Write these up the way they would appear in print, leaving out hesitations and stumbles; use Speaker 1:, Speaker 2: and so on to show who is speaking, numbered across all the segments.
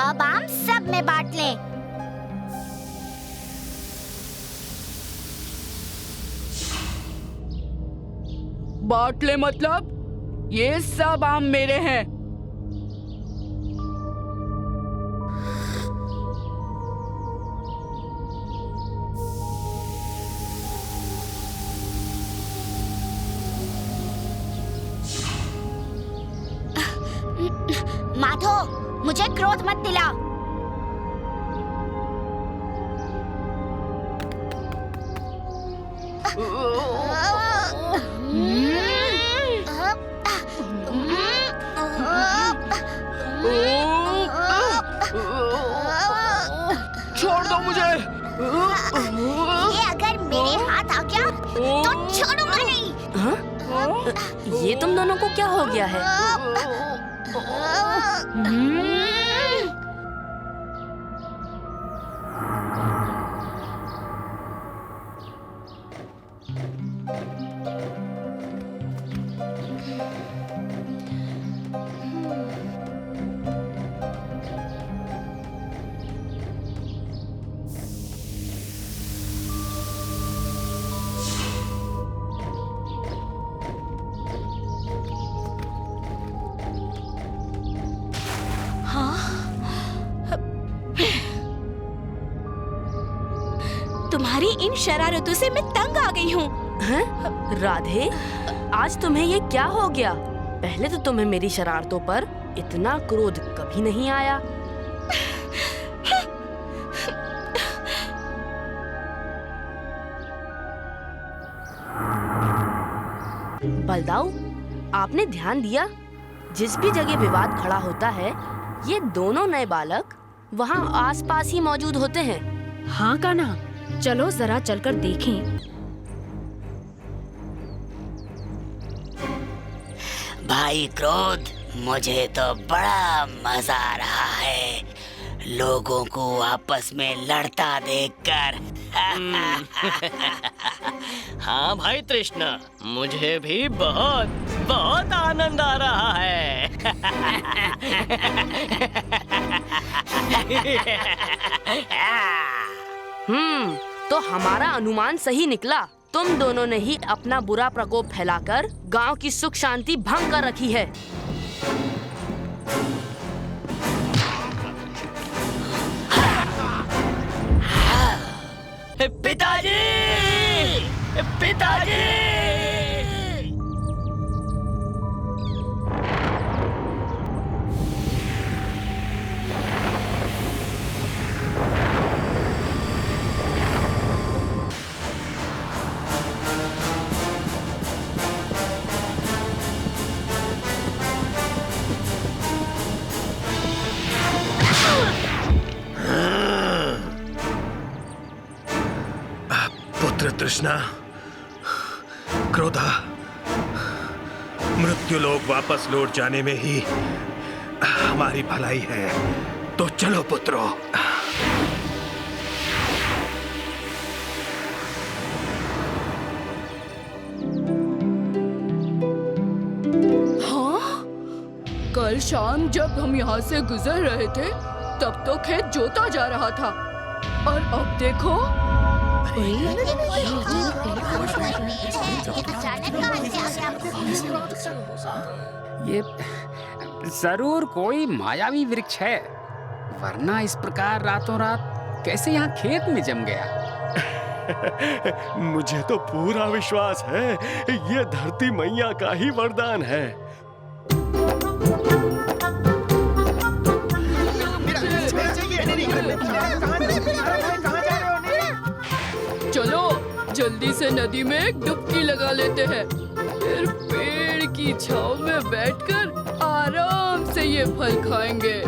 Speaker 1: अब आम सब में बांट लें।
Speaker 2: बांट ले मतलब? ये सब आम मेरे हैं।
Speaker 1: माधो, मुझे क्रोध मत दिला।
Speaker 2: छोड़ दो मुझे।
Speaker 1: ये अगर मेरे हाथ आ गया तो छोड़ूंगा नहीं।
Speaker 3: ये तुम दोनों को क्या हो गया है?
Speaker 4: तुम्हारी इन शरारतों से मैं तंग आ गई हूँ।
Speaker 3: राधे, आज तुम्हें ये क्या हो गया? पहले तो तुम्हें मेरी शरारतों पर इतना क्रोध कभी नहीं आया। बलदाऊ, आपने ध्यान दिया? जिस भी जगह विवाद खड़ा होता है, ये दोनों नए बालक वहाँ आसपास ही मौजूद होते हैं।
Speaker 4: हाँ कान्हा, चलो जरा चलकर देखें।
Speaker 5: भाई क्रोध, मुझे तो बड़ा मजा आ रहा है लोगों को आपस में लड़ता देखकर।
Speaker 6: हाँ भाई तृष्णा, मुझे भी बहुत बहुत आनंद आ रहा है।
Speaker 3: तो हमारा अनुमान सही निकला। तुम दोनों ने ही अपना बुरा प्रकोप फैलाकर गांव की सुख शांति भंग कर रखी है।
Speaker 6: पिताजी! पिताजी!
Speaker 7: पुत्र तृष्णा, क्रोधा, मृत्यु लोक वापस लौट जाने में ही हमारी भलाई है। तो चलो पुत्रों।
Speaker 2: हाँ? कल शाम जब हम यहाँ से गुजर रहे थे, तब तो खेत जोता जा रहा था, और अब देखो।
Speaker 8: ये जरूर कोई मायावी वृक्ष है, वरना इस प्रकार रातों रात कैसे यहाँ खेत में जम गया।
Speaker 7: मुझे तो पूरा विश्वास है ये धरती मैया का ही वरदान है।
Speaker 2: चलो जल्दी से नदी में एक डुबकी लगा लेते हैं, फिर पेड़ की छांव में बैठकर आराम से ये फल खाएंगे।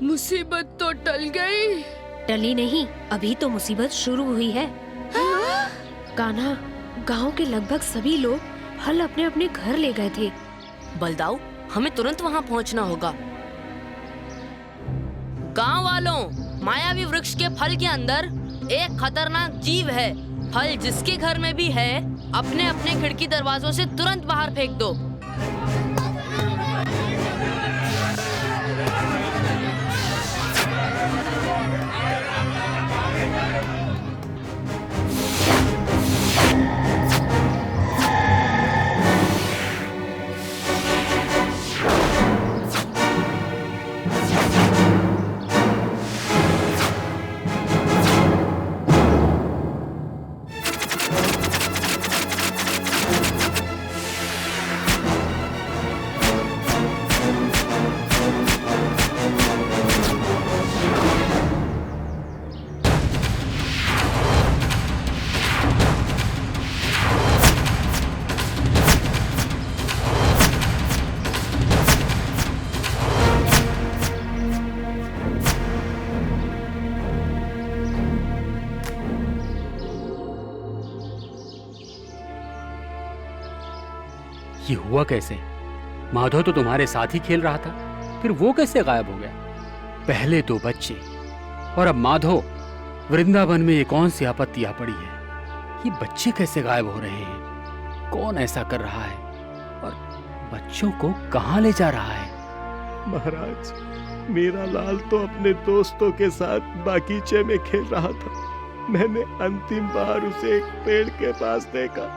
Speaker 2: मुसीबत तो टल गई।
Speaker 4: टली नहीं, अभी तो मुसीबत शुरू हुई है। कान्हा, गांव के लगभग सभी लोग फल अपने अपने घर ले गए थे।
Speaker 3: बलदाऊ, हमें तुरंत वहाँ पहुँचना होगा। गांव वालों, मायावी वृक्ष के फल के अंदर एक खतरनाक जीव है। फल जिसके घर में भी है, अपने अपने खिड़की दरवाजों से तुरंत बाहर फेंक दो।
Speaker 8: ये हुआ कैसे? माधव तो तुम्हारे साथ ही खेल रहा था, फिर वो कैसे गायब हो गया? पहले तो बच्चे और अब माधव। वृंदावन में ये कौन सी आपत्ति आ पड़ी है? ये बच्चे कैसे गायब हो रहे हैं? कौन ऐसा कर रहा है और बच्चों को कहाँ ले जा रहा है?
Speaker 7: महाराज, मेरा लाल तो अपने दोस्तों के साथ बागीचे में खेल रहा था। मैंने अंतिम बार उसे एक पेड़ के पास देखा।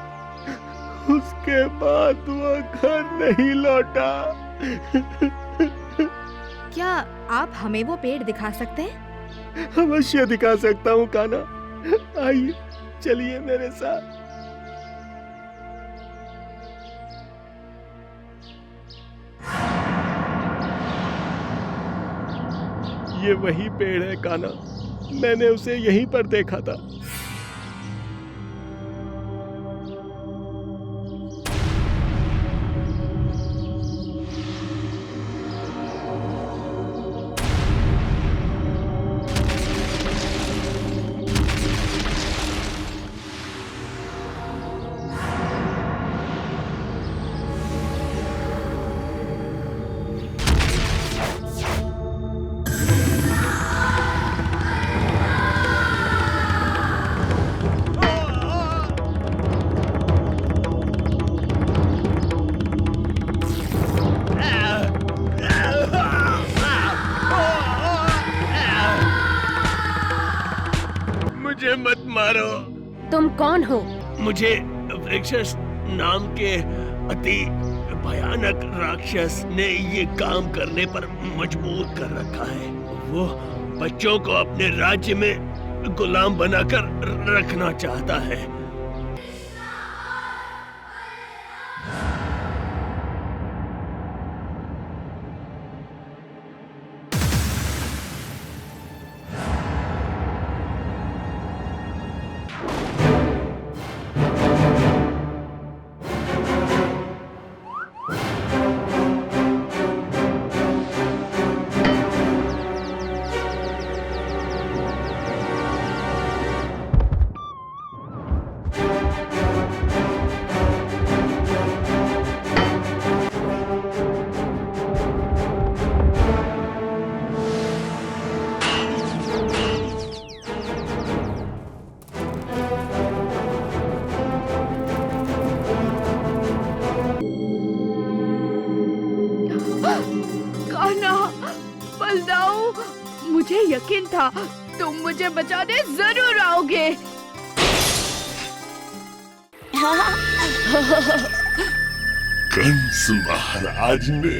Speaker 7: उसके बाद वो घर नहीं लौटा।
Speaker 9: क्या आप हमें वो पेड़ दिखा सकते हैं?
Speaker 7: अवश्य दिखा सकता हूँ कान्हा, आइए चलिए मेरे साथ। ये वही पेड़ है कान्हा, मैंने उसे यहीं पर देखा था। मुझे मत मारो।
Speaker 4: तुम कौन हो?
Speaker 7: मुझे वृक्षस नाम के अति भयानक राक्षस ने ये काम करने पर मजबूर कर रखा है। वो बच्चों को अपने राज्य में गुलाम बनाकर रखना चाहता है।
Speaker 2: बलदाऊ, मुझे यकीन था तुम मुझे बचाने जरूर आओगे।
Speaker 10: कंस महाराज ने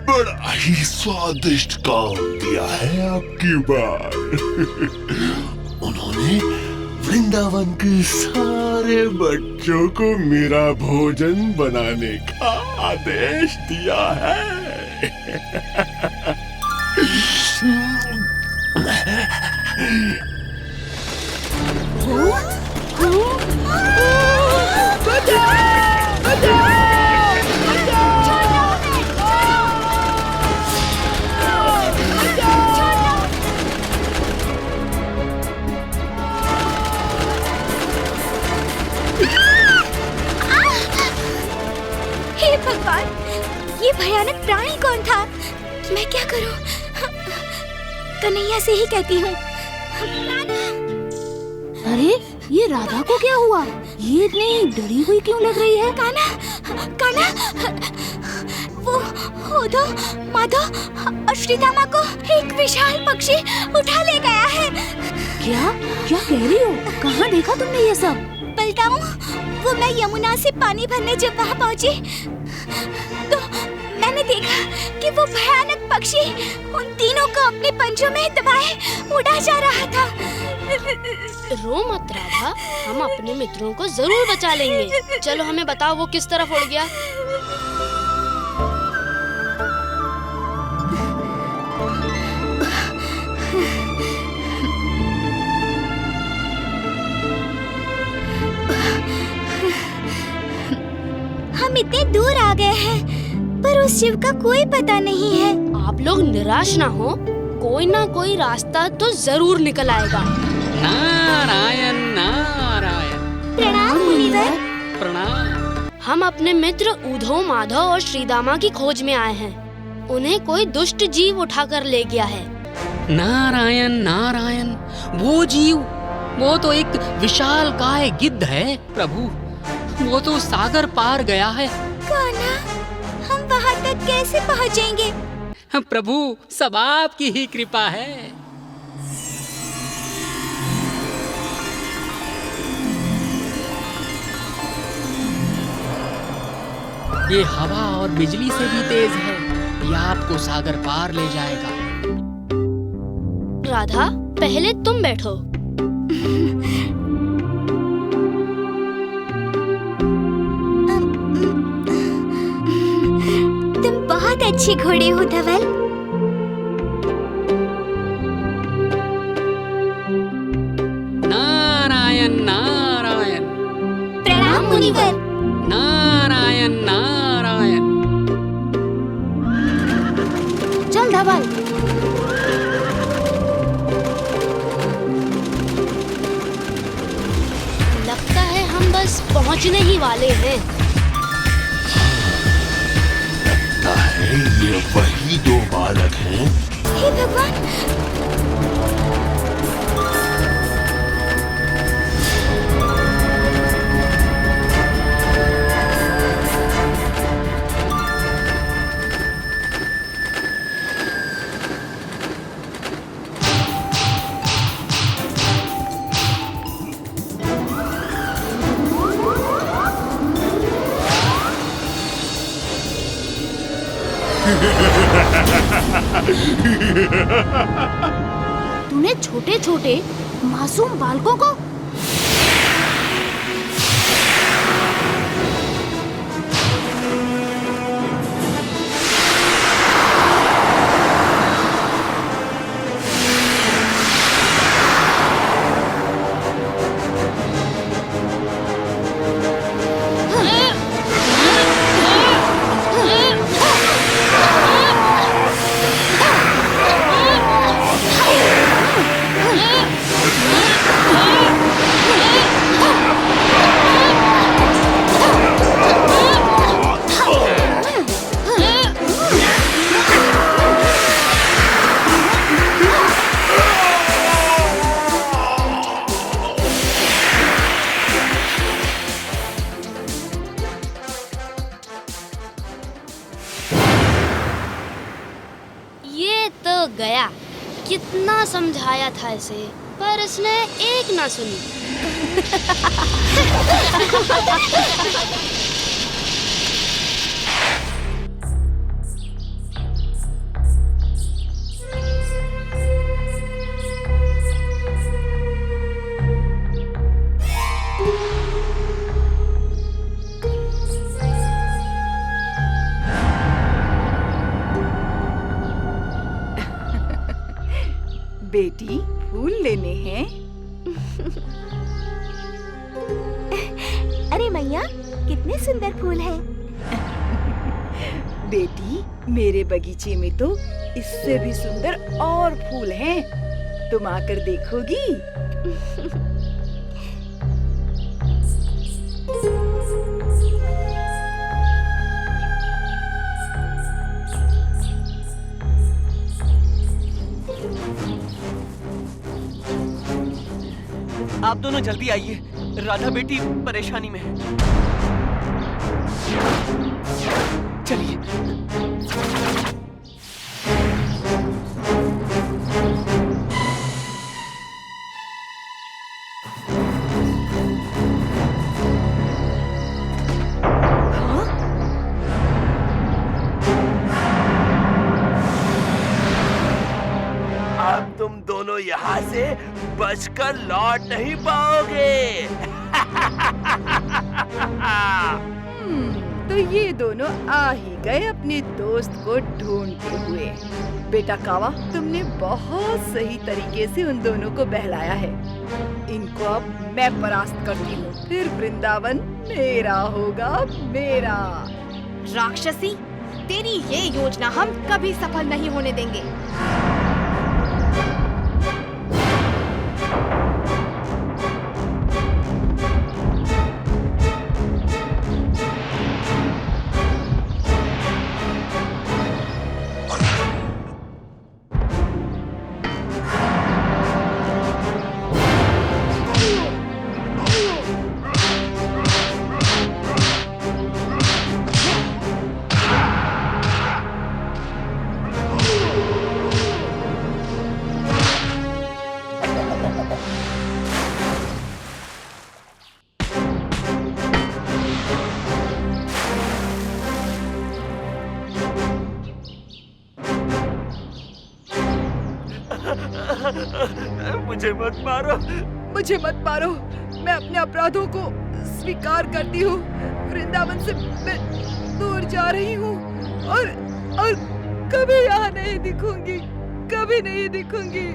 Speaker 10: बड़ा ही स्वादिष्ट काम दिया है आपकी बार। उन्होंने वृंदावन के सारे बच्चों को मेरा भोजन बनाने का आदेश दिया है।
Speaker 1: भयानक प्राणी कौन था? मैं क्या करूं? कन्हैया से ही कहती हूँ।
Speaker 9: अरे ये राधा को क्या हुआ? ये इतनी डरी हुई क्यों लग रही है?
Speaker 1: कान्हा, कान्हा, वो होदो, माधो और श्रीदामा को एक विशाल पक्षी उठा ले गया है।
Speaker 9: क्या क्या कह रही हो? कहाँ देखा तुमने ये सब?
Speaker 1: बताऊं? वो मैं यमुना से पानी भरने जब वहाँ पहुँची तो मैंने देखा कि वो भयानक पक्षी उन तीनों को अपने पंजों में दबाए उड़ा जा रहा था।
Speaker 3: रो मत राधा, हम अपने मित्रों को जरूर बचा लेंगे। चलो हमें बताओ वो किस तरफ उड़ गया?
Speaker 1: हम इतने दूर आ गए हैं पर उस शिव का कोई पता नहीं है।
Speaker 3: आप लोग निराश ना हो, कोई ना कोई रास्ता तो जरूर निकल आएगा।
Speaker 8: नारायण नारायण।
Speaker 1: प्रणाम मुनिवर।
Speaker 8: प्रणाम।
Speaker 3: हम अपने मित्र उधो, माधव और श्रीदामा की खोज में आए हैं। उन्हें कोई दुष्ट जीव उठाकर ले गया है।
Speaker 8: नारायण नारायण। वो जीव, वो तो एक विशाल काय गिद्ध है प्रभु। वो तो सागर पार गया है।
Speaker 1: कान्हा, हम वहाँ तक कैसे पहुँचेंगे?
Speaker 8: प्रभु सब आपकी ही कृपा है। ये हवा और बिजली से भी तेज है। ये आपको सागर पार ले जाएगा।
Speaker 3: राधा, पहले तुम बैठो।
Speaker 1: तुम बहुत अच्छे घोड़े हो धवल।
Speaker 8: नारायण नारायण।
Speaker 1: प्रणाम मुनिवर।
Speaker 8: नारायण नारायण।
Speaker 9: चल धवल।
Speaker 3: लगता है हम बस पहुंचने ही वाले हैं।
Speaker 10: लगता है ये वही दो बालक हैं।
Speaker 1: हे भगवान!
Speaker 9: तूने छोटे छोटे मासूम बालकों को
Speaker 3: गया। कितना समझाया था इसे, पर इसने एक ना सुनी।
Speaker 11: बेटी, फूल लेने हैं?
Speaker 1: अरे मैया, कितने सुंदर फूल हैं।
Speaker 11: बेटी, मेरे बगीचे में तो इससे भी सुंदर और फूल हैं। तुम आकर देखोगी?
Speaker 12: दोनों जल्दी आइए, राधा बेटी परेशानी में है। चलिए।
Speaker 7: अब तुम दोनों यहाँ से बचकर लौट नहीं पाओगे।
Speaker 11: तो ये दोनों आ ही गए अपने दोस्त को ढूंढते हुए। बेटा कावा, तुमने बहुत सही तरीके से उन दोनों को बहलाया है। इनको अब मैं परास्त करती हूँ, फिर वृंदावन मेरा होगा, मेरा।
Speaker 1: राक्षसी, तेरी ये योजना हम कभी सफल नहीं होने देंगे।
Speaker 7: मुझे मत मारो,
Speaker 11: मुझे मत मारो। मैं अपने अपराधों को स्वीकार करती हूँ। वृंदावन से मैं दूर जा रही हूँ और कभी यहाँ नहीं दिखूंगी, कभी नहीं दिखूंगी।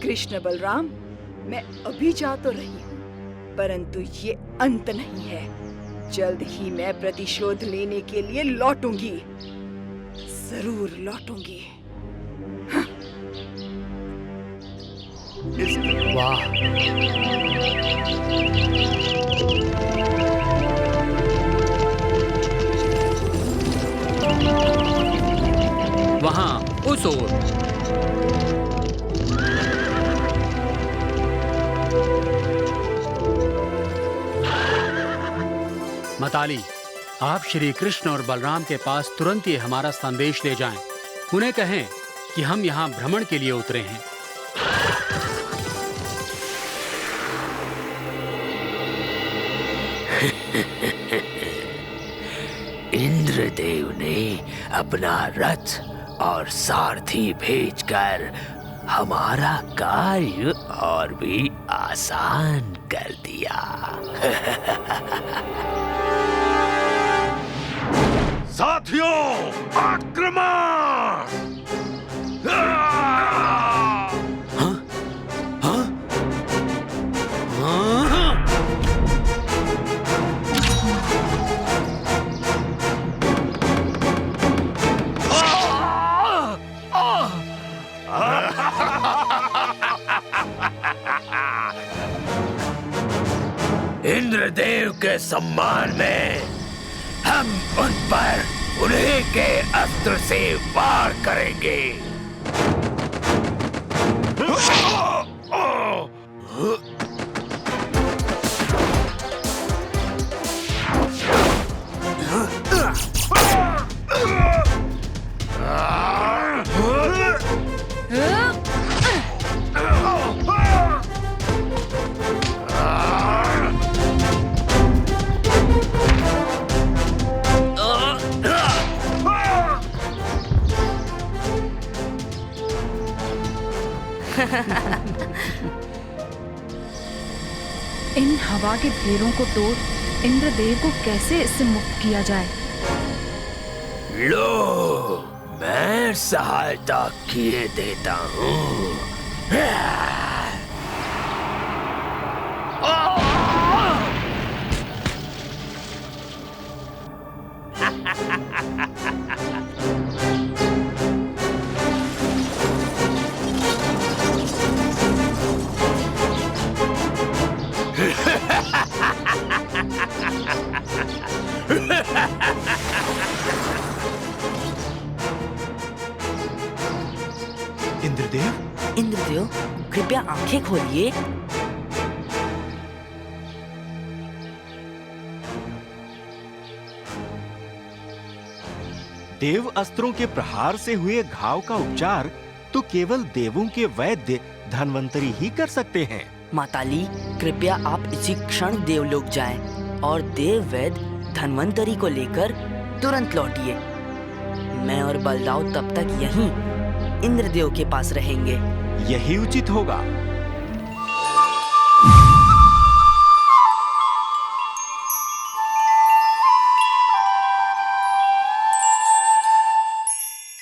Speaker 11: कृष्ण बलराम, मैं अभी जा तो रही हूँ, परंतु ये अंत नहीं है। जल्द ही मैं प्रतिशोध लेने के लिए लौटूंगी, जरूर लौटूंगी।
Speaker 8: वाह! वहाँ उस ओर मताली, आप श्री कृष्ण और बलराम के पास तुरंत ही हमारा संदेश ले जाएं। उन्हें कहें कि हम यहाँ भ्रमण के लिए उतरे हैं।
Speaker 5: इंद्रदेव ने अपना रथ और सारथी भेजकर हमारा कार्य और भी आसान कर दिया।
Speaker 10: साथियों, आक्रमण!
Speaker 5: इंद्रदेव के सम्मान में हम उन पर उन्हीं के अस्त्र से वार करेंगे।
Speaker 9: इन हवा के फेरों को तोड़ इंद्रदेव को कैसे इससे मुक्त किया जाए?
Speaker 5: लो,
Speaker 7: मैं सहायता किए देता हूँ।
Speaker 13: इंद्रदेव, इंद्रदेव, कृपया आंखें खोलिए।
Speaker 14: देव अस्त्रों के प्रहार से हुए घाव का उपचार तो केवल देवों के वैद्य धन्वंतरी ही कर सकते हैं।
Speaker 13: माताली, कृपया आप इसी क्षण देवलोक जाएं और देव वैद्य धन्वंतरी को लेकर तुरंत लौटिए। मैं और बलदाऊ तब तक यहीं इंद्रदेव के पास रहेंगे।
Speaker 14: यही उचित होगा।